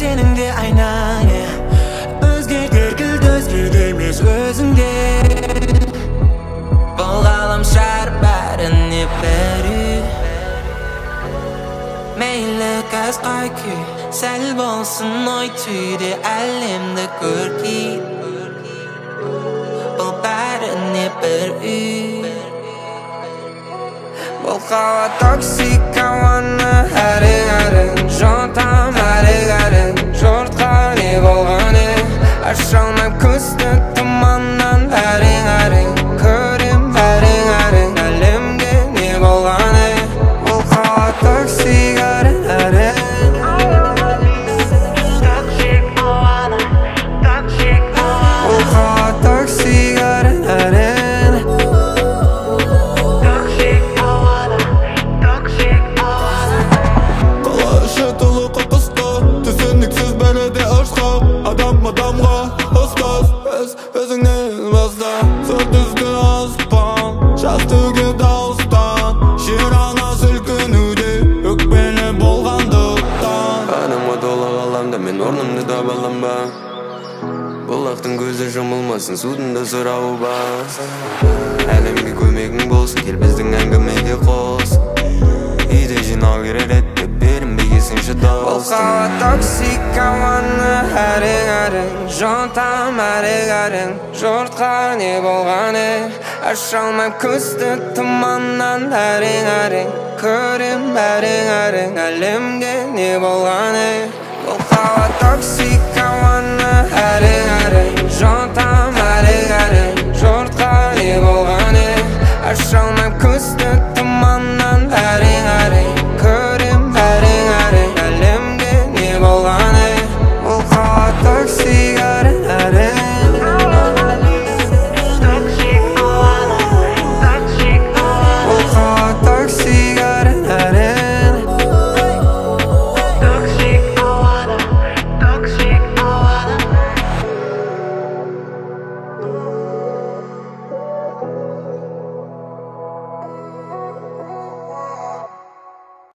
senin de aynan Özgürtür gülді özgürtürmez özünde Бұл ғаламшар бәріне бәрі Мейлі қасқа күй Сәл болсын ой түйде әлемді көркей Бұл бәріне бір үй Бұл қала токсик ауаны әрің Жотам әрің Жұртқа не болғаны Аша алмай көзді тұманнан әрің Көрем әрің әлемге не болғаны Бұл қала токсик әрің Токсик ауаны Бұл қала токсик әрің Адамға ұстаз өзіңнен баста Зор түзгі аспан жаз төгеді алыстан Жер ана сілкінуде өкпелі болғандықтан Адамға толы ғаламда мен орнымды таба алам ба Бұлақтың көзі жұмылмасын судың сұрауы бар Әлемге көмегің болсын кел біздің әңгімеге қос Үйде жинау керек деп берінбегесің шыдалыстың Бұл қала токсик ауаны әрің Жотам әрің Жұртқа не болғаны Аша алмай көзді тұманнан әрің Көрем әрің әлемге не болғаны Бұл қала токсик ауаны әрің Жотам әрің Жұртқа не болғаны Аша алмай көзді тұманнан әрің Көрем әрің әлемге не болғаны Бұл қала токсик